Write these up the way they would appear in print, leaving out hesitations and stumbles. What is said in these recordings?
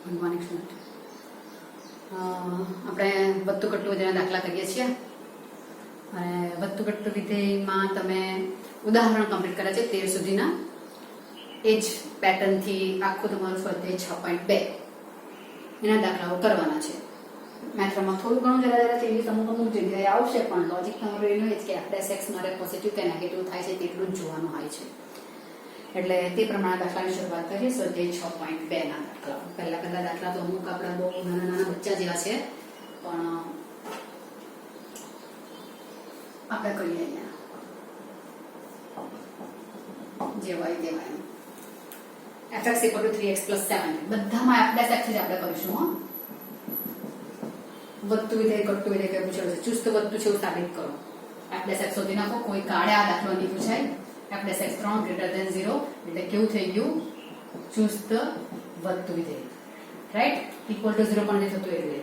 ભણવાની સ્ટુડન્ટ આપણે વધતું ઘટતું વિધેયના દાખલા કરીએ છીએ અને વધતું ઘટતું વિધેયમાં તમે ઉદાહરણ કમ્પ્લીટ કર્યા છે 13 સુધીના એ જ પેટર્નથી આખું તમારું સ્વાધ્યાય 6.2 એના દાખલાઓ કરવાના છે. મેથડમાં થોડું ઘણું જરા ચેન્જીસ અમુક જગ્યાએ આવશે પણ લોજિક તમારું એનું જ કે f(x) મારે પોઝિટિવ કે નેગેટિવ થાય છે તેટલું જ જોવાનું હોય છે. એટલે તે પ્રમાણે દાખલાની શરૂઆત કરીએ સ્વાધ્યાય 6.2 ના દાખલા. પહેલા દાખલા તો અમુક આપણા બહુ નાના બચ્ચા જેવા છે પણ આપણે કરીએ અહીંયા જે હોય તેમાં f(x) = 3x + 7 બધામાં f' જ આપણે કરીશું. હો વધતું વિધેય ઘટતું વિધેય કઈ પૂછેલું છે ચુસ્ત વધતું છે એવું સાબિત કરો. f' શોધી નાખો. કોઈ કાળે આ દાખલો નહીં પૂછાય. f' 3 > 0 એટલે કેવું થઈ ગયું ચુસ્ત વધતું વિધેય. રાઈટ = 0 પણ નહીં થતું એટલે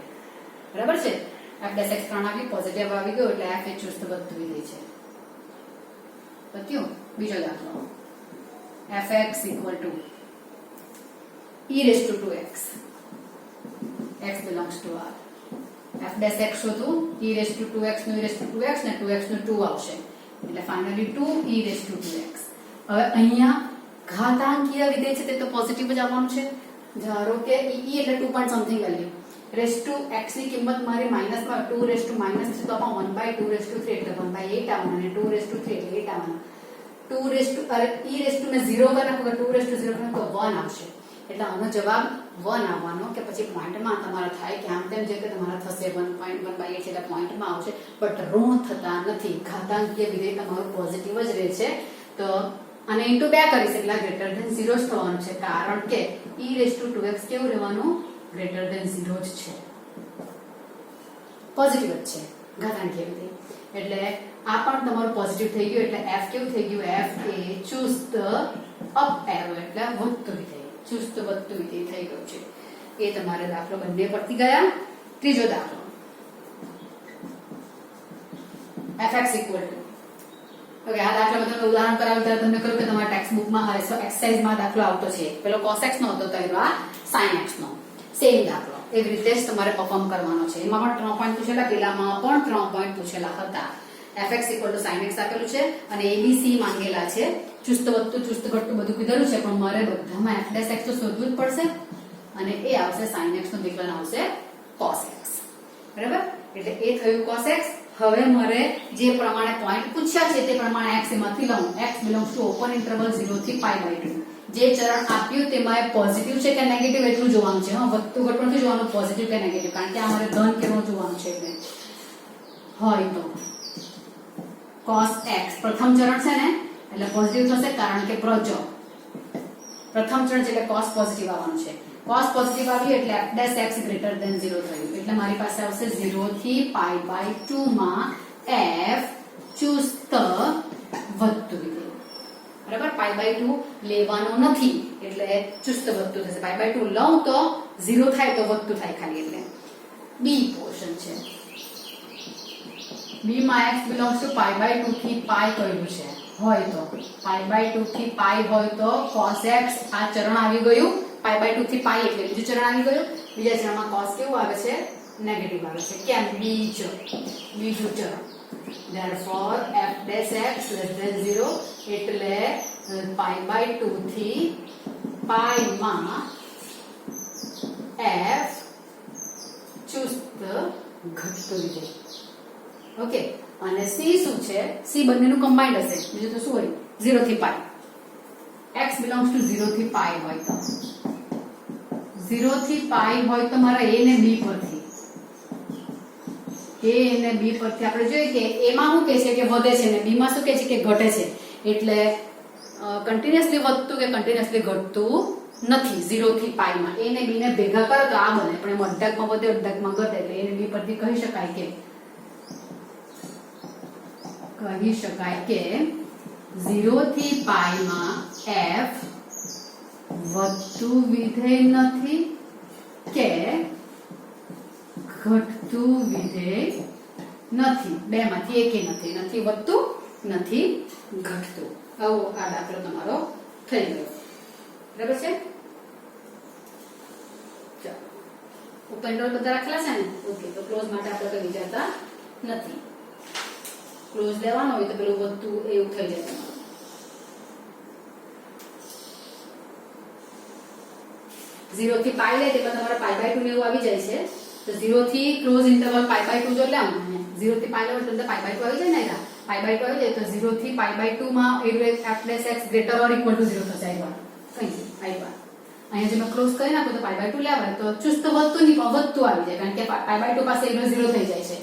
બરાબર છે. f' 3 આવી પોઝિટિવ આવી ગયો એટલે f એ ચુસ્ત વધતું વિધેય છે. પત્યું. બીજો દાખલો f(x) = e⁻²x x belongs to r. f' શોધું e⁻²x નું e⁻²x ને 2x નું 2 આવશે એટલે ફાઇનલી 2e⁻²x. હવે અહીંયા ઘાતાંકીય વિધેય છે તે તો પોઝિટિવ જ આવવાનું છે. ધારો કે e એટલે 2 point something વેલ્યુ x ની કિંમત મારી માઈનસમાં 2 રેઝ ટુ -3 તો આમાં 1/2 એટલે 1/8 આવવાનું અને 2 રેઝ ટુ 3 એટલે 8 આવવાનું. 2 રેઝ ટુ e ને 0 કરી નાખો 2 રેઝ ટુ 0 કરી નાખો 1 આવશે એટલે આનો જવાબ 1 આવવાનો કે પછી પોઈન્ટમાં તમારા થાય કે આમ તેમ જે કે તમારા થશે 1.1/8 એટલે પોઈન્ટમાં આવશે બટ ઋણ થતા નથી. ઘાતાંકીય વિધેય તમારું પોઝિટિવ જ રહે છે. તો અને ઇન્ટુ 2 કરીશ એટલે ગ્રેટર ધેન 0 જ થવાનું છે કારણ કે e⁻²x કેવું રહેવાનું ગ્રેટર ધેન 0 જ છે પોઝિટિવ જ છે ઘાતાંકીય વિધેય એટલે આ પણ તમારું પોઝિટિવ થઈ ગયું એટલે f કેવું થઈ ગયું f એ ચુસ્ત અપ એરો એટલે વધતું વિધેય ચુસ્ત વધતું વિધેય થઈ ગયું છે. એ તમારે દાખલો બંને પરથી ગયા. ત્રીજો દાખલો f(x) = ઓકે આ દાખલા બધા ઉદાહરણ કરાવ્યું ત્યારે તમને કહ્યું કે તમારા ટેક્સ્ટ બુકમાં એક્સરસાઇઝમાં દાખલો આવતો છે. પેલો cos(x) નો હતો તો આ sin(x) નો સેમ દાખલો એવી રીતે જ તમારે પરફોર્મ કરવાનો છે. એમાં પણ 3 પોઈન્ટ પૂછેલા પેલામાં પણ 3 પોઈન્ટ પૂછેલા હતા. f(x) = sin(x) આપેલું છે અને abc માંગેલા છે. ચુસ્ત વધતું ચુસ્ત ઘટતું બધું કીધેલું છે પણ મારે બધામાં f'(x) તો શોધવું જ પડશે અને એ આવશે sin(x) નું વિકલન આવશે cos(x) બરાબર. એટલે એ થયું cos(x). હવે મારે જે પ્રમાણે પોઈન્ટ પૂછ્યા છે તે પ્રમાણે x એમાંથી લઉં. x belongs to open interval 0 થી π/2. જે ચરણ આપ્યું તેમાં એ પોઝિટિવ છે કે નેગેટિવ એટલું જોવાનું છે. હા વધતું ઘટતું નથી જોવાનું પોઝિટિવ કે નેગેટિવ કારણ કે આ મારે ધન કેવું જોવાનું છે એટલે હોય તો cos(x) પ્રથમ ચરણ છે ને એટલે પોઝિટિવ થશે કારણ કે પ્રથમ ચરણ છે એટલે cos પોઝિટિવ આવવાનું છે. cos પોઝિટિવ આવ્યું એટલે f'(x) > 0 થયું એટલે મારી પાસે આવશે 0 થી π/2 માં f ચુસ્ત વધતું વિધેય બરાબર. π/2 લેવાનો નથી એટલે ચુસ્ત વધતું થશે. π/2 લઉં તો 0 થાય તો વધતું થાય ખાલી એટલે બી પોર્શન છે. બી માં x belongs to π/2 થી π કહ્યું છે હોય તો π/2 થી π હોય તો cos(x) આ ચરણ આવી ગયું. π/2 થી π એટલે બીજું ચરણ આવી ગયું. બીજા ચરણમાં cos કેવું આવે છે નેગેટિવ આવે છે. કેમ બીજું ચરણ therefore f'(x) < 0 એટલે π/2 થી π માં f ચુસ્ત ઘટતું વિધેય. ઓકે અને c શું છે c બંનેનું કમ્બાઇન્ડ હશે બીજું તો શું હોય 0 થી π. x belongs to 0 થી π હોય તો 0 થી π હોય તો મારા a ને b પરથી a અને b પરથી આપણે જોઈએ કે a માં શું કહે છે કે વધે છે ને b માં શું કહે છે કે ઘટે છે એટલે કન્ટિન્યુઅસલી વધતું કે કન્ટિન્યુઅસલી ઘટતું નથી. 0 થી π માં a ને b ને ભેગા કરો તો આ બને પણ એમાં અડધાકમાં વધે અડધાકમાં ઘટે એટલે a ને b પરથી કહી શકાય કે 0 થી π માં f વધતું વિધેય નથી કે ઘટતું વિધેય નથી. બે માંથી એકે નથી. નથી વધતું નથી ઘટતું. આવો આ દાખલો તમારો થઈ ગયો બરાબર છે. ચાલો ઓપન ડોર બધા રાખેલા છે ને ઓકે તો ક્લોઝ માટે આપણે કઈ વિચારતા નથી ક્લોઝ લેવાનો હોય તો પેલું વધતું એવું થઈ જાય તમારું 0 થી પાઈ લે એટલે તમારે π/2 ને એવું આવી જાય છે તો 0 થી ક્લોઝ ઇન્ટરવલ π/2 જો લે 0 થી પાઈ લે એટલે π/2 આવી જાય ને એના π/2 આવી જાય તો 0 થી π/2 માં f+x greater or equal to 0 થશે આ કઈ આઈવા અહીંયા જે મેં ક્લોઝ કરી નાખું તો π/2 લેવાય તો ચુસ્ત વધતું નહીં પણ વધતું આવી જાય કારણ કે π/2 પાસે એનો 0 થઈ જાય છે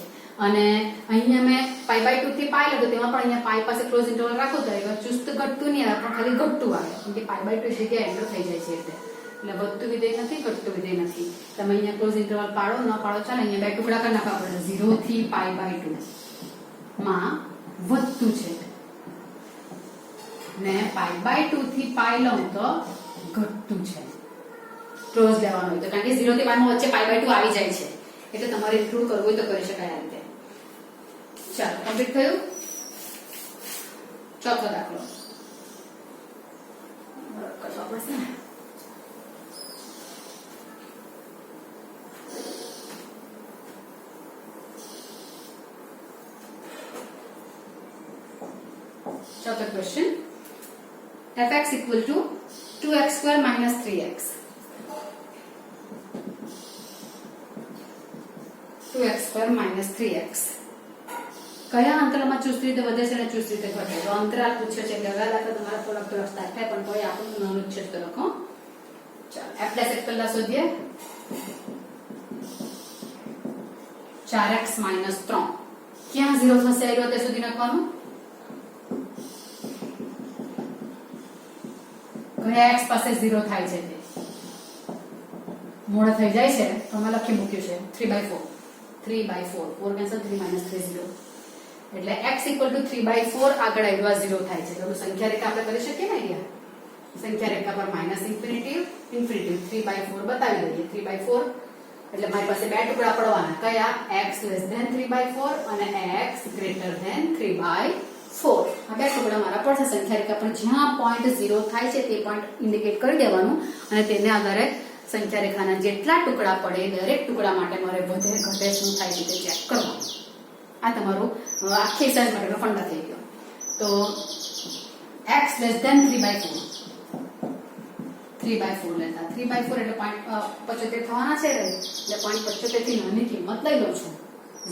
અને અહીંયા મેં π/2 થી પાઈ લે તો તેમાં પણ અહીંયા પાઈ પાસે ક્લોઝ ઇન્ટરવલ રાખો તો એમાં ચુસ્ત ઘટતું નહીં આવે પણ ખાલી ઘટતું આવે કેમ કે π/2 જગ્યાએ એનો થઈ જાય છે એટલે વધતું વિધેય નથી ઘટતું વિધેય નથી તમે અહીંયા ક્લોઝ ઇન્ટરવલ પાડો ન પાડો ચાલે અહીંયા બે ટુકડા કરી નાખવા પડે 0 થી π/2 માં વધતું છે ને π/2 થી પાઈ લઉં તો ઘટતું છે ક્લોઝ લેવાનો હોય તો કારણ કે 0 થી π માં વચ્ચે π/2 આવી જાય છે એટલે તમારે ઇન્ક્લુડ કરવું હોય તો કરી શકાય આ રીતે ચાલો કમ્પ્લીટ થયું ચોથો દાખલો કરવા પડશે ને चौथा question fx equal to 2x square minus 3x 2x square minus 3x કયા અંતરાલમાં ચુસ્ત રીતે વધે છે અને ચુસ્ત રીતે ઘટે તો અંતરાલ પૂછ્યો છે એટલે અગા દાખલા તમારા થોડાક સ્ટાર્ટ થાય પણ કોઈ આપણું નાનું છે તો લખો ચાલો f' પહેલા શોધીએ 4x minus 3 ક્યાં 0 થશે એ રીતે સુધી નાખવાનું કયા x પાસે 0 થાય છે તે મોડો થઈ જાય છે તો અમે લખી મૂક્યું છે 3/4 4 કેન્સલ 3 - 3 0 એટલે x = 3/4 આગળ આવ્યો 0 થાય છે તો સંખ્યા રેખા આપણે કરી શકીએ ને અહીંયા સંખ્યા રેખા પર -∞ ∞ 3/4 બતાવી દઈએ 3/4 એટલે મારી પાસે બે ટુકડા પડવાના કયા x < 3/4 અને x < 3/4 આ બે ટુકડા મારા પડશે સંખ્યા રેખા પર જ્યાં પોઈન્ટ 0 થાય છે તે પોઈન્ટ ઇન્ડિકેટ કરી દેવાનું અને તેને આધારે સંખ્યા રેખાના જેટલા ટુકડા પડે દરેક ટુકડા માટે મારે વધે ઘટે શું થાય છે તે ચેક કરવાનું આ તમારું આખી સાઈઝ માટેનો ફંડા થઈ ગયો તો x < 3/4 3/4 લેતા 3/4 એટલે 0.75 થવાના છે એટલે 0.75 થી નાની કિંમત લઈ લઉં છું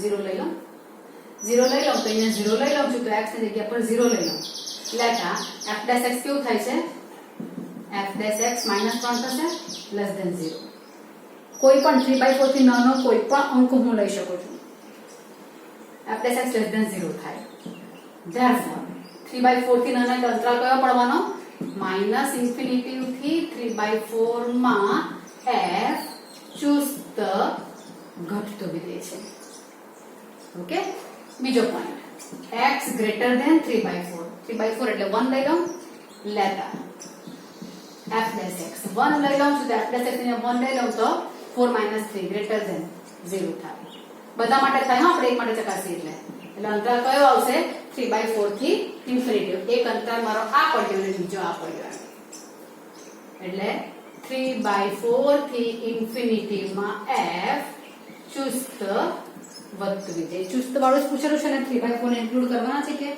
0 લઈ લઉં 0 લઈ લઉં તો અહીંયા 0 લઈ લઉં છું તો x ની જગ્યા પર 0 લઈ લઉં લેતા f' કેવું થાય છે f' -3 થશે < 0 કોઈ પણ 3/4 થી નાનો કોઈ પણ અંક હું લઈ શકું છું f' < 0 થાય therefore 3/4 થી નાના અંતરાલ કયો પડવાનો -∞ થી 3/4 માં f ચુસ્ત ઘટતો વિધેય છે ઓકે બીજો પોઈન્ટ x < 3/4 3/4 એટલે 1 લઈ લઉં લેતા f' 1 લઈ લઉં છું તો f' ને 1 લઈ લઉં તો 4 - 3 < 0 થાય બધા માટે થાય આપણે એક માટે ચકાસી એટલે અંતરાલ કયો આવશે 3/4 થી ∞ એક અંતરાલ મારો આ પડ્યો અને બીજો આ પડ્યો એટલે 3/4 થી ∞ માં f ચુસ્ત વધતું વિધેય ચુસ્ત વાળું જ પૂછેલું છે ને 3/4 ને ઇન્ક્લુડ કરવાના છે કે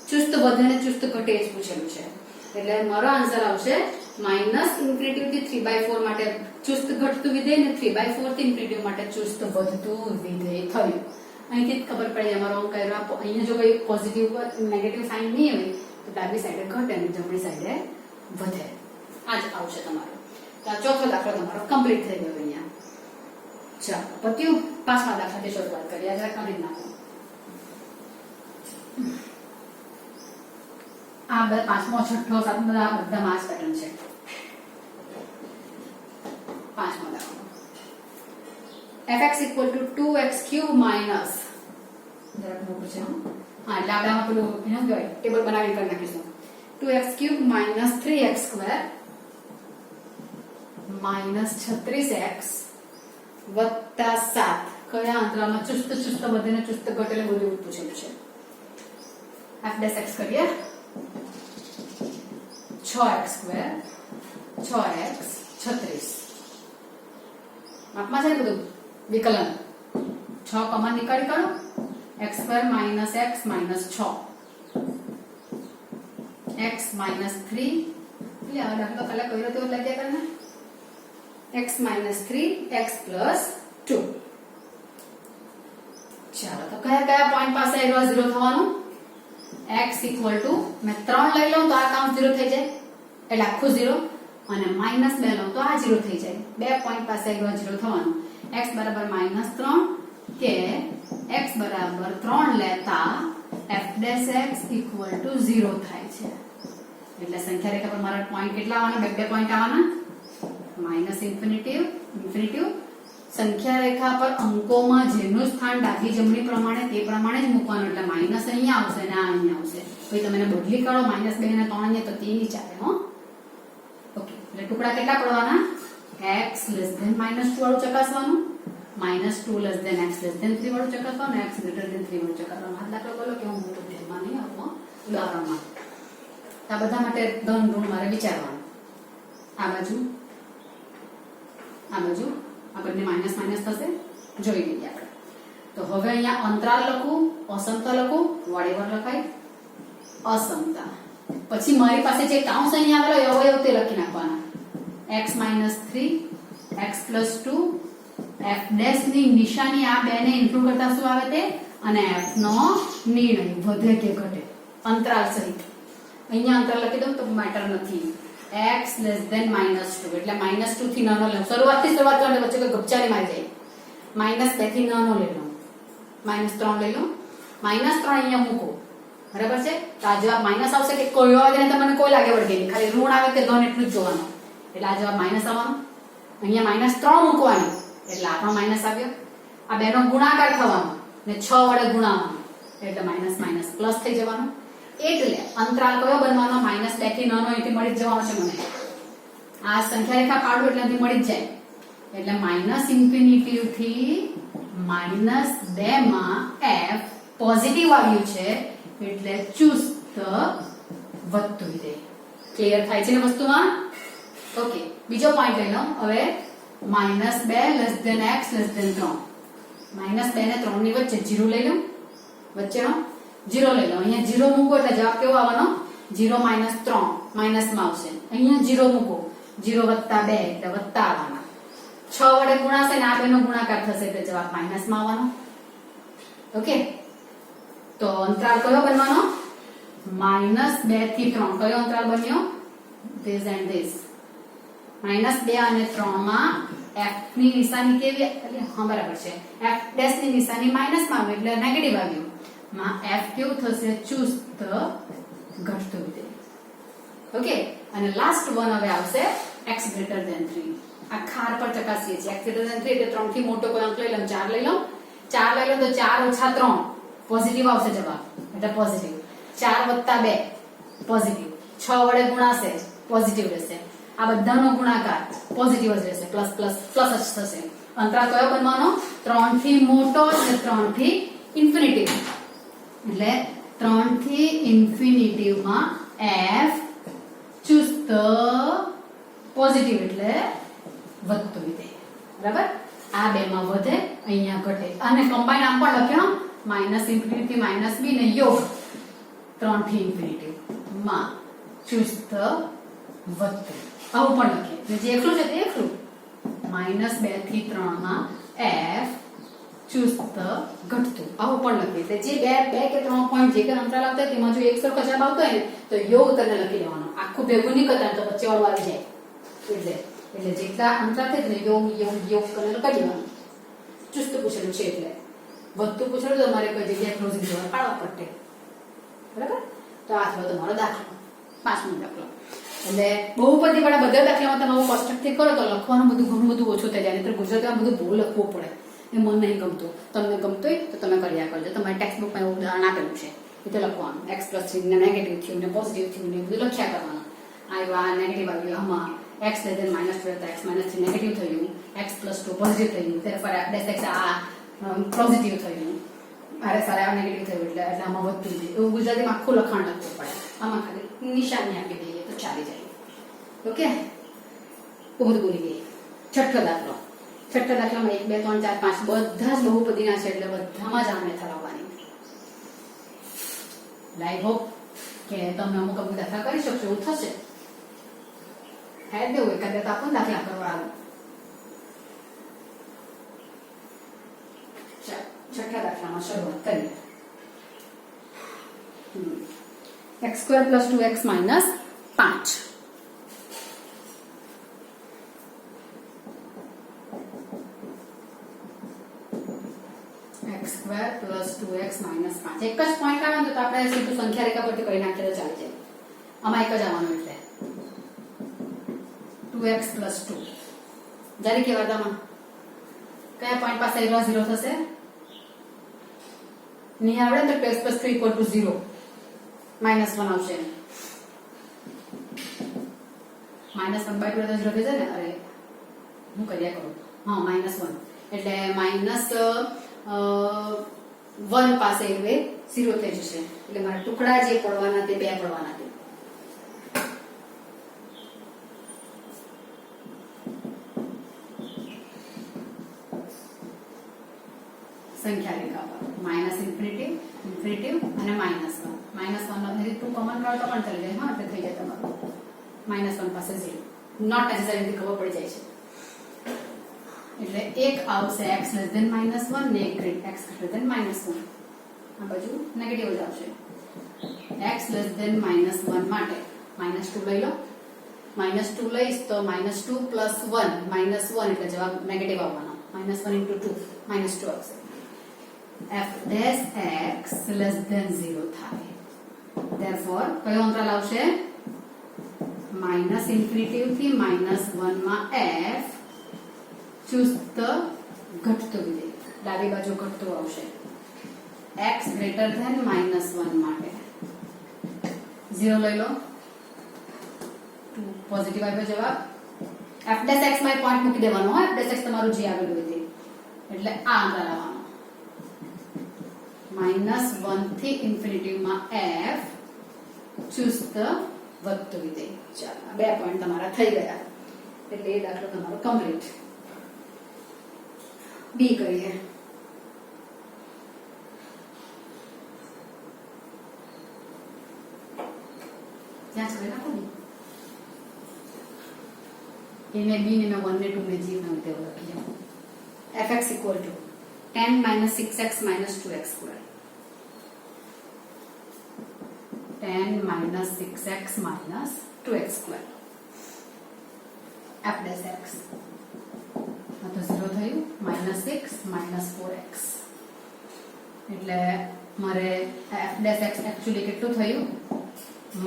ચુસ્ત વધે ને ચુસ્ત ઘટે જ પૂછેલું છે એટલે મારો આન્સર આવશે -∞ થી 3/4 માટે ચુસ્ત ઘટતું વિધેય ને 3/4 થી ∞ માટે ચુસ્ત વધતું વિધેય થયું અહીંથી જ ખબર પડે અમારો અંક અહીંયા જો કોઈ પોઝિટિવ નેગેટિવ સાઇન નહીં હોય તો ડાબી સાઈડે ઘટે અને જમણી સાઈડે વધે આ જ આવશે તમારો તો આ ચોથો દાખલો તમારો કમ્પ્લીટ થઈ ગયો અહીંયા ચાલો પત્યું પાંચમા દાખલાથી શરૂઆત કરીએ આ જરા કરી નાખો આ બધા પાંચમો છઠ્ઠો સાતમો બધા માસ પેટર્ન છે પાંચમો દાખલો fx = 2x³ માઈનસ જરાક મોટું છે હા એટલે આપણે આમાં પેલું એનું કહેવાય ટેબલ બનાવી કરી નાખીશું 2x³ minus 3x² minus 36x વત્તા 7 કયા અંતરાલમાં ચુસ્ત વધીને ચુસ્ત ઘટેલું બધું પૂછેલું છે f' કરીએ 6x² 6x 36 માપમાં છે ને બધું વિકલન 6 કોમન નીકાળી કાઢો x² - x - 6 x - 3 એટલે આ દાખલો કાલે કર્યો તો લખ્યા કરને x - 3 x + 2 ચાલો તો કયા કયા પોઈન્ટ પાસે એરો 0 થવાનું x = મેં 3 લઈ લઉં તો આ કાઉન્ટ 0 થઈ જાય એટલે આખું 0 અને -2 લઉં તો આ 0 થઈ જાય બે પોઈન્ટ પાસે એરો 0 થવાનું x = -3 કે x = 3 લેતા f' = 0 થાય છે એટલે સંખ્યા રેખા પર મારા પોઈન્ટ કેટલા આવવાના બે પોઈન્ટ આવવાના -ઇન્ફિનિટિવ સંખ્યા રેખા પર અંકોમાં જેનું સ્થાન ડાબી જમણી પ્રમાણે તે પ્રમાણે જ મૂકવાનું એટલે માઈનસ અહીંયા આવશે અને આ અહીંયા આવશે પછી તમે એને બદલી કાઢો -2 અને 3 અહીંયા તો તે ની ચાલે હો ઓકે એટલે ટુકડા કેટલા પડવાના x <-2 વાળું ચકાસવાનું -2 x 3 વાળું ચકાસવાનું x <3 વાળું ચકાસવાનું આ દાખલો બોલો કેવું મોટું ધ્યાનમાં નહીં આવવો ઉદાહરણમાં આ બધા માટે ધન ઋણ મારે વિચારવાનું આ બાજુ આ બંને માઇનસ થશે જોઈ લઈએ આપણે તો હવે અહીંયા અંતરાલ લખું અસમતા લખું વોડેવર લખાય અસમતા પછી મારી પાસે જે કાઉન્સ અહીંયા આવેલો અવયવ તે લખી નાખવાના x - 3 x + 2 f' ની નિશાની આ બે ને ઇન્ક્લુડ કરતા શું આવે તે અને f નો નિર્ણય વધે કે ઘટે અંતરાલ સહિત અહીંયા અંતરાલ લખી દઉં તો મેટર નથી x <-2 એટલે -2 થી નાનો લઉં શરૂઆત કરવાની વચ્ચે કોઈ ગપચારી મારી જાય -2 થી નાનો લઈ લો -3 લઈ લો -3 અહીંયા મૂકો બરાબર છે તો આ જવાબ માઈનસ આવશે કે કયો આવે ને તમને કોઈ લાગે વળગે નહીં ખાલી ઋણ આવે કે ધન એટલું જ જોવાનું એટલે આ જવાબ માઈનસ આવવાનો અહીંયા -3 મૂકવાનું એટલે આ પણ માઈનસ આવ્યો આ બેનો ગુણાકાર થવાનો ને 6 વડે ગુણાવવાનો એટલે માઈનસ પ્લસ થઈ જવાનું એટલે અંતરાલ કયો બનવાનો -2 થી નાનો અહીંથી મળી જ જવાનો છે મને આ સંખ્યા રેખા પાડું એટલે અહીંથી મળી જ જાય એટલે -ઇન્ફિનિટિવ થી -2 માં f પોઝિટિવ આવ્યું છે એટલે ચુસ્ત વધતું વિધેય ક્લિયર થાય છે ને વસ્તુમાં ઓકે બીજો પોઈન્ટ લઈ લો હવે -2 x <3 -2 ને 3 ની વચ્ચે 0 લઈ લો વચ્ચેનો 0 લઈ લો અહીંયા 0 મૂકો એટલે જવાબ કેવો આવવાનો 0 -3 માઈનસમાં આવશે અહીંયા 0 મૂકો 0 + 2 એટલે વત્તા આવવાના 6 વડે ગુણાશે ને આ બેનો ગુણાકાર થશે એટલે જવાબ માઈનસમાં આવવાનો ઓકે તો અંતરાલ કયો બનવાનો -2 થી 3 કયો અંતરાલ બન્યો this and this -2 અને 3 માં f ની નિશાની કેવી એટલે હા બરાબર છે f' ની નિશાની માઈનસમાં આવે એટલે નેગેટિવ આવ્યું માં f કેવું થશે ચુસ્ત ઘટતું વિધેય ઓકે અને લાસ્ટ વન હવે આવશે x greater than 3 આ ખાર પર ચકાસીએ છીએ x greater than 3 એટલે 3 થી મોટો કોઈ અંક લઈ લો 4 લઈ લો તો 4 - 3 પોઝિટિવ આવશે જવાબ એટલે પોઝિટિવ 4 + 2 પોઝિટિવ 6 વડે ગુણાશે પોઝિટિવ રહેશે આ બધાનો ગુણાકાર પોઝિટિવ જ રહેશે પ્લસ જ થશે અંતરાલ કયો બનવાનો 3 થી મોટો અને 3 થી ઇન્ફિનિટિવ એટલે 3 થી ઇન્ફિનિટિવ માં f ચુસ્ત પોઝિટિવ એટલે વધતું વિધેય બરાબર આ બે માં વધે અહીંયા ઘટે અને કમ્બાઈન આમ પણ લખ્યો -ઇન્ફિનિટી થી -b ને યોગ 3 થી ઇન્ફિનિટિવ માં ચુસ્ત વધતું આવું પણ લખીએ જે એકલું છે તે એકલું -2 થી 3 માં f ચુસ્ત ઘટતું આવું પણ લખીએ જે બે કે 3 પોઈન્ટ જે કે અંતરાલ આવતા હોય તેમાં જો એક સરખો જવાબ આવતો હોય ને તો યોગ તને લખી દેવાનો આખું ભેગું નહીં કરતા તો વચ્ચે વાળું આવી જાય એટલે જેટલા અંતરાલ થાય ને યોગ કરીને લખી દેવાનું ચુસ્ત પૂછેલું છે એટલે વધતું પૂછેલું તો તમારે કોઈ જગ્યાએ ક્લોઝિંગ દેવાનું પાડવા પડે બરાબર તો આ થયો તમારો દાખલો 5મો દાખલો એટલે બહુપદી વાળા બધા દાખલામાં તમે કોષ્ટકથી કરો તો લખવાનું ઘણું બધું ઓછું થઈ જાય નહીતર ગુજરાતીમાં બધું બહુ લખવું પડે એ મને નહીં ગમતું તમને ગમતું હોય તો તમે કર્યા કરજો તમારી ટેક્સ્ટ બુકમાં એવું ઉદાહરણ આપેલું છે એ તો લખવાનું x + 3 ને નેગેટિવ થયું ને પોઝિટિવ થયું ને બધું લખ્યા કરવાનું આ નેગેટિવ આવ્યું આમાં x <-2 તો x - 3 નેગેટિવ થયું x + 2 પોઝિટિવ થયું ત્યારે f' આ પોઝિટિવ થયું અરે સારા નેગેટિવ થયું એટલે આમાં વધતું જાય એવું ગુજરાતીમાં આખું લખાણ લખવું પડે આમાં ખાલી નિશાની આપી દઈએ તો ચાલી જાય ઓકે બહુ બધું બોલી ગઈ છઠ્ઠો દાખલો છઠ્ઠા દાખલામાં 1 2 3 4 5 બધા જ બહુપદીના છે એટલે બધામાં જ આ મેથડ આવવાની. આઈ હોપ કે તમે અમુક દાખલા કરી શકશો, એવું થશે. હે દેવું એકાદ તો આપણને દાખલા કરવા આવું. છઠ્ઠા દાખલામાં શરૂઆત કરીએ. x² + 2x - 5. x² + 2x - 5. એક જ પોઈન્ટ આવે તો આપણે સીધું સંખ્યા રેખા પરથી કરી નાખીએ તો ચાલી જાય. આમાં એક જ આવવાનું એટલે 2x + 2. જ્યારે કેવાતામાં કયા પોઈન્ટ પાસે 0 થશે? નહીં આવડે તો 2x + 3 = 0. -1 આવશે. -1/2 તો 0 થઈ જાય ને. અરે હું કર્યા કરું. હા, -1 એટલે -1 પાસે હવે 0 થઈ જશે. એટલે મારા ટુકડા જે પડવાના તે 2 પડવાના છે. સંખ્યા રેખા પર ઇન્ફિનિટી અને -1 નો રીતે 2 કોમન કાઢો તો પણ ચાલી જાય. હા, એટલે થઈ જાય તમારું -1 પાસે 0. નોટ નેસેસરી ખબર પડી જાય છે. એટલે એક આવશે x <-1 ને એક x <-1. આ બાજુ નેગેટિવ જ આવશે. x <-1 માટે -2 લઈ લો. -2 લઈશ તો -2 + 1 -1 એટલે જવાબ નેગેટિવ આવવાનો. -1 × 2 -2 આવશે. f dash x <-0 થાય. therefore કયો અંતરાલ આવશે? -∞ થી -1 માં f choose the ઘટતો વિધેય. ડાબી બાજુ ઘટતો આવશે. x <-1 માટે 0 લઈ લો. 2 પોઝિટિવ આવ્યો જવાબ. f dash x માં પોઈન્ટ મૂકી દેવાનો હોય. f dash x તમારું જે આવેલું વિધેય એટલે આ અંતરાલ આવવાનો. -1 થી ∞ માં f choose the વધતું વિધેય. ચાલો, 2 પોઈન્ટ તમારા થઈ ગયા. એટલે એ દાખલો તમારો કમ્પ્લીટ. બી કરીએ. ત્યાં કરી નાખો ને. એને બી ને 1 ને 2 ને જી ના રીતે લખી જાઓ. fx = 10 - 6x - 2x². 10 - 6x - 2x². f dash x આ તો 0 થયું. -6 - 4x એટલે મારે f dash x એકચ્યુઅલી કેટલું થયું?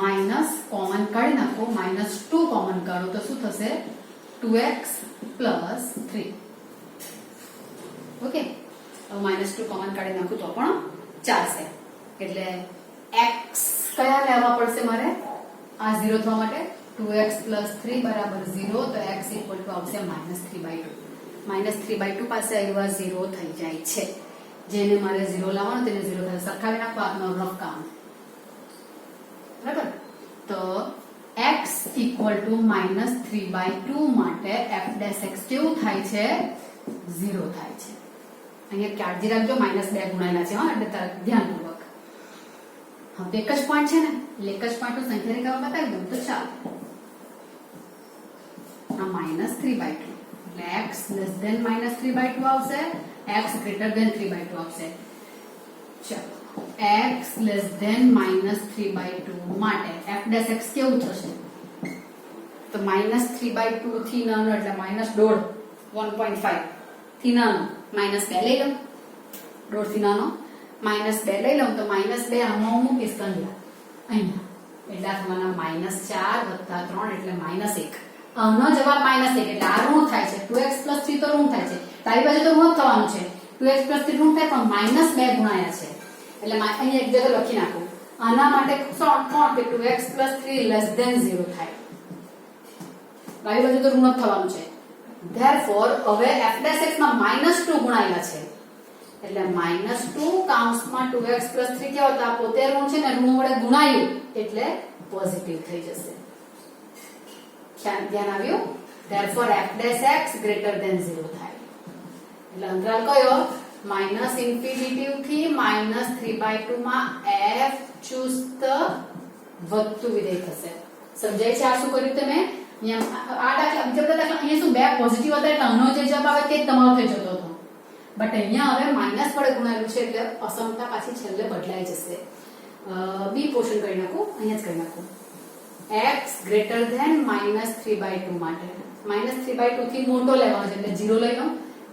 માઈનસ કોમન કાઢી નાખો. -2 કોમન કાઢો તો શું થશે? 2x + 3. ઓકે, હવે -2 કોમન કાઢી નાખું તો પણ ચાલશે. એટલે x કયા લેવા પડશે મારે આ 0 થવા માટે? 2x + 3 = 0. તો x = આવશે -3/2. -3/2 પાસે આવ્યા 0 થઈ જાય છે. જેને મારે 0 લાવવાનો તેને 0 થાય. સરખાવી નાખો. આપનો રફ કામ. બરાબર? તો x = -3/2 માટે f dash x કેવું થાય છે? 0 થાય છે. અહીંયા કાળજી રાખજો, -2 ગુણાયેલા છે. હા, એટલે ધ્યાનપૂર્વક. હવે એક જ પોઈન્ટ છે ને, એટલે એક જ પોઈન્ટ સંખ્યા રેખામાં બતાવી દઉં તો ચાલે. આ -3/2 એટલે x <-3/2 આવશે. x <-3/2 આવશે. ચાલો, x <-3/2 માટે f dash x કેવું થશે? તો -3/2 થી નાનો એટલે -1.5 1.5 થી નાનો -2 લઈ લો. 1.5 થી નાનો -2 લઈ લઉં તો -2 આમાં મૂકીશ અહીંયા. એટલે થવાના -4 + 3 એટલે -1. આનો જવાબ -1 એટલે આ ઋણ થાય છે. 2x + 3 તો ઋણ થાય છે. તારી બાજુ તો ઋણ થવાનું છે. 2x + 3 ઋણ થાય પણ -2 ગુણાયા છે. એટલે અહીંયા એક જગ્યાએ લખી નાખું. આના માટે કોણ કે 2x + 3 <-0 થાય. તારી બાજુ તો ઋણ જ થવાનું છે. therefore હવે f dash x માં -2 ગુણાયેલા છે. એટલે -2 કૌંસમાં 2x + 3 કેવો હતો? આ પોતે ઋણ છે ને, ઋણ વડે ગુણાયું એટલે પોઝિટિવ થઈ જશે. ધ્યાન આવ્યું? therefore f dash x <-0 થાય. એટલે અંતરાલ કયો માઇનસ ઇન્ફિનિટી થી -3/2 માં f ચુસ્ત વધતું વિધેય થશે. સમજાય છે આ શું કર્યું તમે? અહીંયા આ દાખલા બીજા બધા દાખલા અહીંયા શું બે પોઝિટિવ હતા એટલે આનો જે જવાબ આવે તે જ તમારો થઈ જતો હતો. બટ અહીંયા હવે માઇનસ વડે ગુણાયેલું છે એટલે અસમતા પાછી છેલ્લે બદલાઈ જશે. બી પોર્શન કરી નાખું, અહીંયા જ કરી નાખું. x ગ્રેટર ધેન -3/2 માટે -3/2 થી મોટો લેવાનો છે એટલે 0 લઈ લો.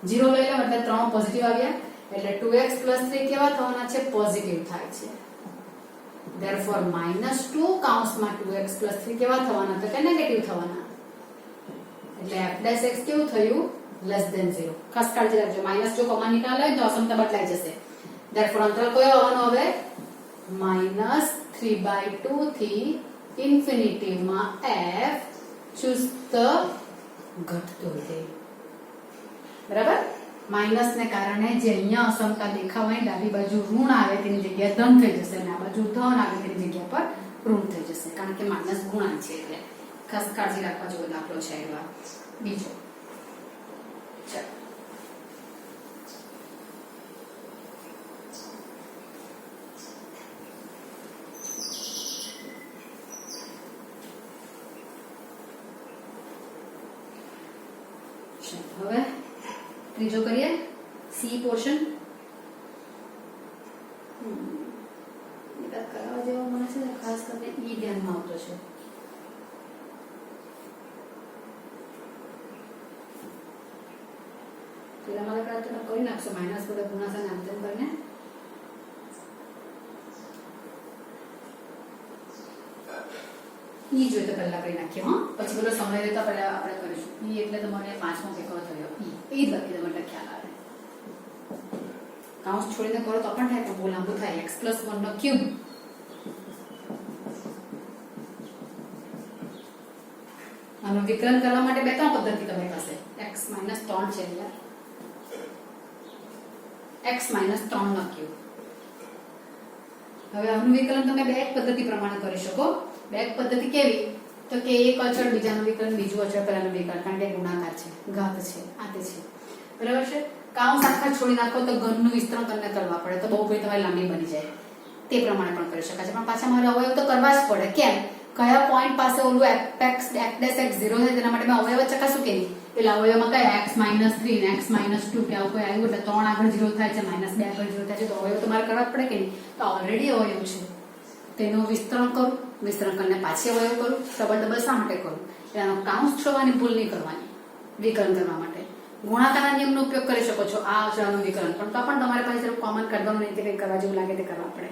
0 લઈ લો એટલે 3 પોઝિટિવ આવ્યા એટલે 2x + 3 કેવા થવાના છે? પોઝિટિવ થાય છે. therefore -2 કૌંસમાં 2x + 3 કેવા થવાના? તો કે નેગેટિવ થવાના. એટલે f' x કેવું થયું? <0. ખાસ કાળજી રાખજો, માઈનસ જો કોમન નિકાલ હોય તો અસમતા બદલાઈ જશે. therefore અંતરાલ કયો આવવાનો હવે? -3/2 થી ઇન્ફિનિટી માં f ચુસ્ત ઘટતું વિધેય. બરાબર? માઇનસ ને કારણે જે અહીંયા અસમતા દેખાવાની ડાબી બાજુ ઋણ આવે તેની જગ્યાએ ધન થઈ જશે અને આ બાજુ ધન આવે તેની જગ્યા પર ઋણ થઈ જશે, કારણ કે માઇનસ ગુણાંક છે. એટલે ખાસ કાળજી રાખવા જેવો દાખલો છે. એવા બીજો હવે ત્રીજો કરીએ, સી પોર્શન. કરાવવા જેવો મને છે ને ખાસ કરીને ઈ ધ્યાનમાં આવતો છે. પેલા મારા કાળ તમે કરી નાખશો માઇનસ વડે ગુણાકાર નામ તેમ કરીને. ઈ જોઈએ તો પહેલા કરી નાખીએ, હા પછી પેલો સમય રહેતા પહેલા આપણે કરીશું. ઈ એટલે તમારે 5મો પેપર થયો. ઈ જ લખી દો એટલે ખ્યાલ આવે. કાઉન્સ છોડીને કરો તો પણ થાય પણ બહુ લાંબુ થાય. x + 1 નો ક્યુબ આનો વિકલન કરવા માટે બે ત્રણ પદ્ધતિ તમારી પાસે. x - 3 છે યાર. x - 3 નો ક્યુબ. હવે આનું વિકલન તમે બે પદ્ધતિ પ્રમાણે કરી શકો. બે પદ્ધતિ કેવી? તો કે એક અચળ બીજાનું વિકલન, બીજું અચળ પહેલાનું વિકલન, કારણ કે ગુણાકાર છે, ઘાત છે, આ તે છે. બરાબર છે? કાઉન્સ આખા છોડી નાખો તો ઘનનું વિસ્તરણ તમને કરવા પડે તો બહુપદી તમારી લાંબી બની જાય. તે પ્રમાણે પણ કરી શકાય છે, પણ પાછા મારે અવયવ તો કરવા જ પડે. કેમ? કયા પોઈન્ટ પાસે ઓલું f' x 0 થાય તેના માટે મેં અવયવ ચકાસું કે નહીં. એટલે અવયવમાં કયા x - 3 ને x - 2 કે આવું કોઈ આવ્યું એટલે 3 આગળ 0 થાય છે, -2 આગળ 0 થાય છે, તો અવયવ તો મારે કરવા જ પડે કે નહીં. તો ઓલરેડી અવયવ છે તેનું વિસ્તરણ કરું, વિસ્તરણ કરીને પાછી અવયવ કરું. ડબલ શા માટે કરું? એટલે આનો કાઉન્સ છોડવાની ભૂલ નહીં કરવાની વિકલન કરવા માટે. ગુણાકારના નિયમનો ઉપયોગ કરી શકો છો આ અચળાનું વિકલન, પણ તો પણ તમારે પાસે કોમન કાઢવાનું નહીં, કંઈ કરવા જેવું લાગે તે કરવા પડે.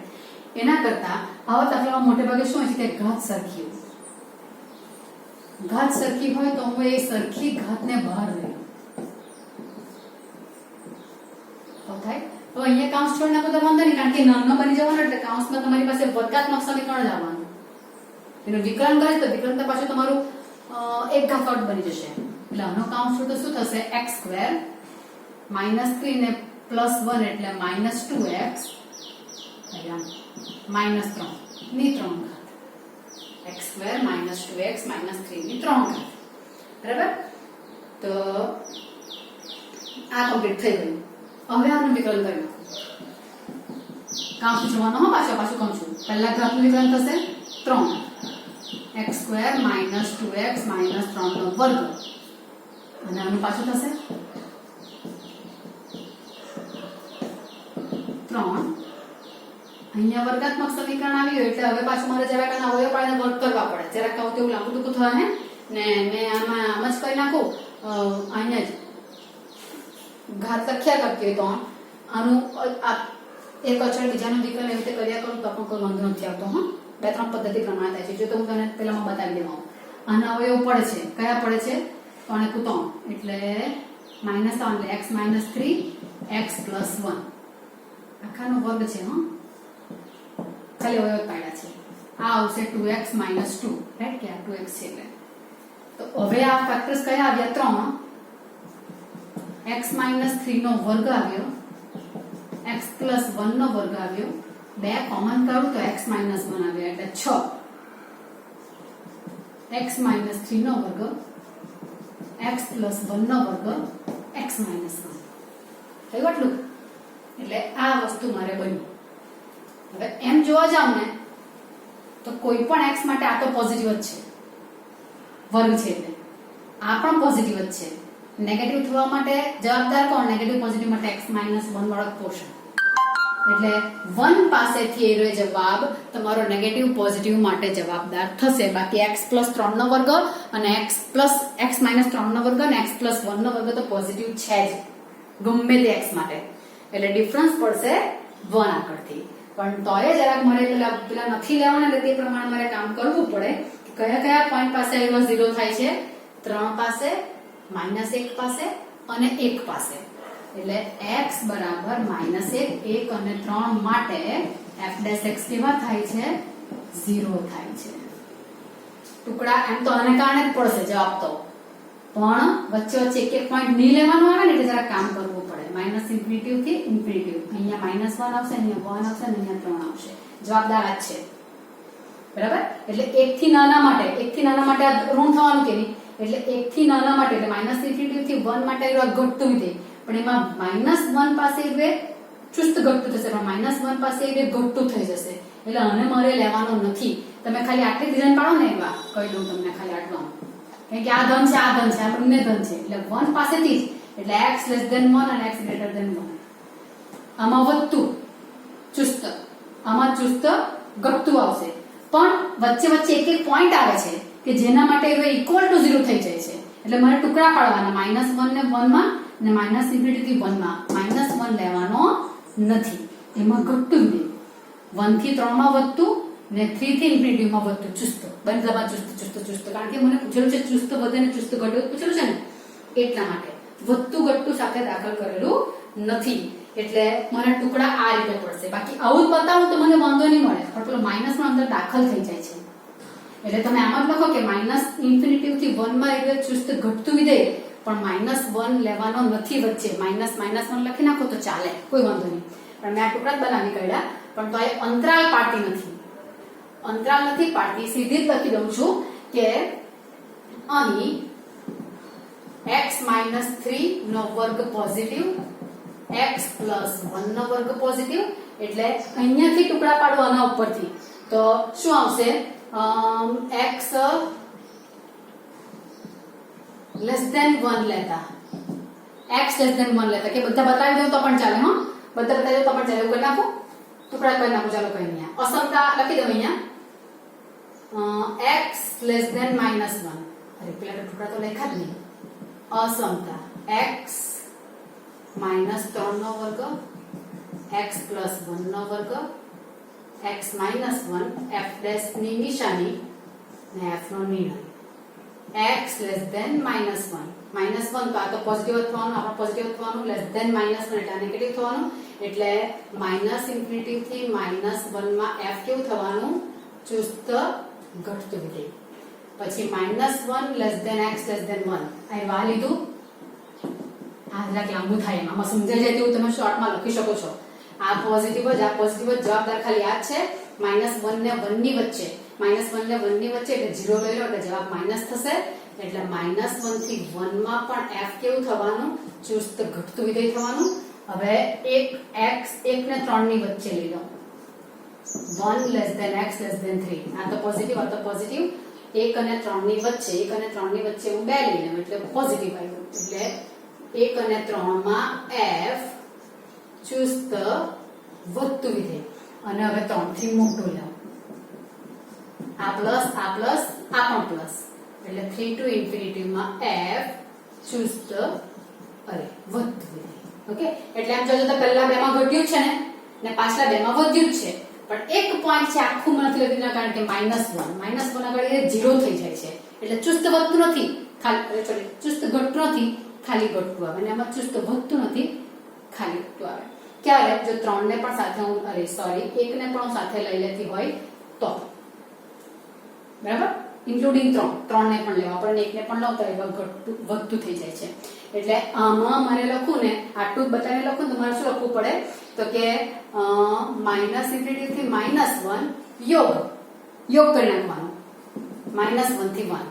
એના કરતા આવા દાખલામાં મોટે ભાગે શું હોય છે કે ઘાત સરખી હોય. ઘાત સરખી હોય તો હું એ સરખી ઘાતને બહાર લઈ તો થાય. તો અહીંયા કાઉન્સ છોડી નાખો તો વાંધો નહીં, કારણ કે નાનો બની જવાનો એટલે કાઉન્સમાં તમારી પાસે વર્ગાત્મક સમીકરણ જ આવવાનું. એનું વિકલન કરે તો વિકલન તો પાછું તમારું એક ઘાત બની જશે. એટલે આનો કાઉન્સ તો શું થશે? x² - 3 ને +1 એટલે -2x -3 ની 3 ઘાત. x² - 2x - 3 ની 3 ઘાત. બરાબર? તો આ કમ્પ્લીટ થઈ ગયું. હવે આનું વિકલન કરી નાખો. કાઉન્સ જોવાનો હો, પાછું કહું છું. પહેલા ઘાતનું વિકલન થશે 3 x² - 2x - 3 નો વર્ગ અને આનું પાછું થશે 3. અહીંયા વર્ગાત્મક સમીકરણ આવ્યું એટલે હવે પાછું મારે જરાક આના અવયવ પાડીને વર્ગ કરવા પડે. જરાક કહું તેવું લાંબુ ટૂંકું થવા ને મેં આમાં આમ જ કરી નાખું. અહીંયા જ ઘાત લખ્યા કરતી હોય તો આનું એક અચળ બીજાનું વિકલન એવી રીતે કર્યા કરું તો પણ કોઈ વાંધો નથી આવતો. હા, બે ત્રણ પદ્ધતિ પ્રમાણે થાય છે. જો તો હું તને પેલામાં બતાવી દેવા. આના અવયવ પડે છે, કયા પડે છે? 3 × 3 એટલે -3 એટલે x - 3 x + 1 આખાનો વર્ગ છે. હા, ખાલી અવયવ પાડ્યા છે. આ આવશે 2x - 2, રાઈટ? કે આ 2x છે એટલે તો હવે આ ફેક્ટર્સ કયા આવ્યા? 3 x - 3 નો વર્ગ આવ્યો, x + 1 નો વર્ગ આવ્યો, બે કોમન કરું તો x - 1 આવ્યો એટલે 6 x - 3 નો વર્ગ x + 1 નો વર્ગ x - 1. થયું આટલું? એટલે આ વસ્તુ મારે બન્યું. હવે એમ જોવા જાવ ને તો કોઈ પણ x માટે આ તો પોઝિટિવ જ છે, વર્ગ છે એટલે આ પણ પોઝિટિવ જ છે. નેગેટિવ થવા માટે જવાબદાર કોણ? નેગેટિવ પોઝિટિવ માટે x - 1 વાળો પોર્શન. એટલે 1 પાસેથી એ જવાબ તમારો નેગેટિવ પોઝિટિવ માટે જવાબદાર થશે. બાકી x + 3 નો વર્ગ અને x - 3 નો વર્ગ અને x + 1 નો વર્ગ તો પોઝિટિવ છે જ ગમે તે x માટે. એટલે ડિફરન્સ પડશે 1 આગળથી. પણ તોય જરાક મારે પેલા નથી લેવાના એટલે તે પ્રમાણે મારે કામ કરવું પડે. કયા કયા પોઈન્ટ પાસે એનો 0 થાય છે? 3 પાસે, -1 પાસે અને 1 પાસે. એટલે x બરાબર -1, 1 અને 3 માટે f' કેવા થાય છે? 0 થાય છે. ટુકડા એમ તો આને કારણે જ પડશે જવાબ તો, પણ વચ્ચે વચ્ચે એક પોઈન્ટ નહીં લેવાનો આવે ને એટલે જરા કામ કરવું પડે. -∞ થી ઇન્ફિનિટી. અહીંયા -1 આવશે, અહીંયા 1 આવશે અને અહીંયા 3 આવશે. જવાબદાર આ જ છે. બરાબર? એટલે 1 થી નાના માટે આ ઋણ થવાનું કે નહીં? એટલે 1 થી નાના માટે એટલે -∞ થી 1 માટે ઘટતું વિધેય, પણ એમાં -1 પાસે એ ચુસ્ત ઘટતું થશે, પણ -1 પાસે એ ઘટતું થઈ જશે. એટલે આને મારે લેવાનો નથી. તમે ખાલી આટલી ડિઝાઇન પાડો ને એવા કહી દઉં તમને ખાલી આટલું, કારણ કે આ ધન છે, આ ધન છે, આ બંને ધન છે. એટલે 1 પાસેથી જ એટલે x < 1 અને x > 1. આમાં વધતું ચુસ્ત, આમાં ચુસ્ત ઘટતું આવશે. પણ વચ્ચે વચ્ચે એક પોઈન્ટ આવે છે કે જેના માટે એ ઇક્વલ ટુ 0 થઈ જાય છે. એટલે મારે ટુકડા પાડવાના, -1 ને 1 માં અને -∞ થી 1 માં. -1 લેવાનો નથી, એમાં ઘટતું જ નહીં. 1 થી 3 માં વધતું ને 3 થી ઇન્ફિનિટી માં વધતું ચુસ્ત. બંધામાં ચુસ્ત, કારણ કે મને પૂછેલું છે ચુસ્ત વધે ને ચુસ્ત ઘટે પૂછેલું છે ને, એટલા માટે વધતું ઘટતું સાથે દાખલ કરેલું નથી. એટલે મને ટુકડા આ રીતે પડશે. બાકી આવું જ બતાવું તો મને વાંધો નહીં મળે, પણ પેલો માઇનસ માં અંદર દાખલ થઈ જાય છે. એટલે તમે આમ જ લખો કે -∞ થી 1 માં એટલે ચુસ્ત ઘટતું વિધેય, પણ -1 લેવાનો નથી વચ્ચે. -1 લખી નાખો તો ચાલે, કોઈ વાંધો નહીં. પણ મેં આ ટુકડા જ બનાવી કાઢ્યા, પણ તો એ અંતરાલ પાડતી નથી. અંતરાલ નથી પાડતી, સીધી જ લખી દઉં છું કે અહીં x - 3 નો વર્ગ પોઝિટિવ, x + 1 નો વર્ગ પોઝિટિવ. એટલે અહીંયાથી ટુકડા પાડવાના ઉપરથી તો શું આવશે? x < 1 લેતા, x < 1 લેતા, કે બધા બતાવી દઉં તો પણ ચાલે. હા, બધા બતાવી દઉં તો પણ ચાલે. એવું કરી નાખું, ટુકડા કરી નાખું. ચાલો કઈ નહીં, અસમતા લખી દઉં અહીંયા. x < -1. અરે પેલા ટુકડા તો લખ્યા જ નહીં. અસમતા x -3 નો વર્ગ, x + 1 નો વર્ગ, x - 1, f' ની નિશાની ને f નો નિર્ણય. x < -1 તો આ તો પોઝિટિવ થવાનું, આપણે પોઝિટિવ થવાનું, < -1 એટલે નેગેટિવ થવાનું. એટલે -∞ થી -1 માં f કેવું થવાનું? ચુસ્ત ઘટતું વિધેય. પછી -1 x < 1. આ વા લીધું. આ જરાક લાંબુ થાય, આમાં સમજાઈ જાય તેવું તમે શોર્ટમાં લખી શકો છો. આ પોઝિટિવ જ જવાબદાર ખાલી આ જ છે. -1 ને 1 ની વચ્ચે, -1 ને 1 ની વચ્ચે એટલે 0 લઈ લો એટલે જવાબ માઇનસ થશે. એટલે -1 થી 1 માં પણ f કેવું થવાનું? ચુસ્ત ઘટતું વિધેય થવાનું. હવે એક x 1 ને 3 ની વચ્ચે લઈ લો. 1 < x < 3. આ તો પોઝિટિવ, આ તો પોઝિટિવ. 1 અને 3 ની વચ્ચે હું 2 લઈ લઉં એટલે પોઝિટિવ આવ્યું. એટલે 1 અને 3 માં f ચુસ્ત વધતું વિધેય. અને હવે 3 થી મોટું લો. આ પ્લસ, આ પ્લસ, આ પણ પ્લસ. એટલે 3 to ∞ માં f ચુસ્ત વધતું વિધેય. ઓકે, એટલે આમ જોજો તો પહેલા બે માં ઘટ્યું છે ને પાછલા બે માં વધ્યું છે. પણ એક પોઈન્ટ છે આખું નથી લખીના, કારણ કે -1 આગળ એ 0 થઈ જાય છે. એટલે ચુસ્ત વધતું નથી, ખાલી ચુસ્ત ઘટતું નથી, ખાલી ઘટતું આવે. અને આમાં ચુસ્ત વધતું નથી, ખાલી ઘટતું આવે. ક્યારે? જો 3 ને પણ સાથે હું 1 ને પણ સાથે લઈ લેતી હોય તો. બરાબર? ઇન્ક્લુડિંગ 3 ને પણ લેવા, પણ 1 ને પણ લઉં તો એ વધતું થઈ જાય છે. એટલે આમાં મારે લખું ને, આટલું બતાવીને લખું તો મારે શું લખવું પડે? તો કે -∞ થી -1 યોગ કરી નાખવાનો. -1 થી 1,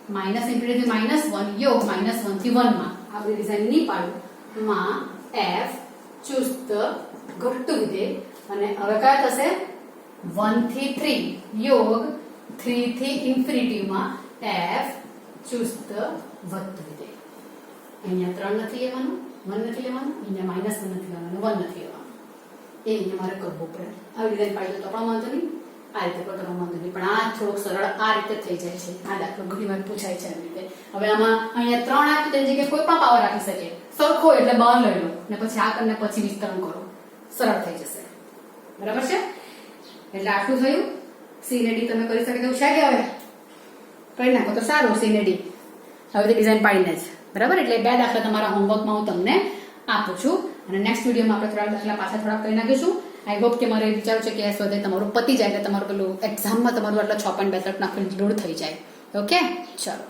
-∞ થી -1 યોગ -1 થી 1 માં. આ બધી ડિઝાઇન નહીં પાડું માં f choose the ઘટતું વિધેય અને હવે કયા થશે 1 થી 3 યોગ 3 થી ઇન્ફિનિટી માં f choose the વધતું વિધેય. અહીંયા 3 નથી લેવાનું, 1 નથી લેવાનું, અહીંયા -1 નથી લેવાનું, 1 નથી લેવાનું. એ અહીંયા મારે કરવું પડે. આવી રીતે પાડી દો તો પણ વાંધો નહીં, આ રીતે કરો તો વાંધો નહીં, પણ આ થોડુંક સરળ આ રીતે થઈ જાય છે. આ દાખલો ઘણી વાર પૂછાય છે આવી રીતે. હવે આમાં અહીંયા 3 આપી તેની જગ્યાએ કોઈ પણ પાવર આપી શકે, સરખો એટલે બહાર લઈ લો ને પછી આ કરીને પછી વિસ્તરણ કરો, સરળ થઈ જશે. બરાબર છે? એટલે આટલું થયું. સી ને ડી તમે કરી શકે તેવું છે કે હવે કરી નાખો તો સારું. સી ને ડી હવે તે ડિઝાઇન પાડીને જ. બરાબર? એટલે 2 દાખલા તમારા હોમવર્કમાં હું તમને આપું છું અને નેક્સ્ટ વિડીયોમાં આપણે થોડા દાખલા પાછા થોડા કરી નાખીશું. આઈ હોપ કે મારે વિચારું છે કે આ સ્વાધ્યાય તમારું પતી જાય એટલે તમારું પેલું એક્ઝામમાં તમારું આટલા 6.62 નાખીને લોડ થઈ જાય. ઓકે, ચલો.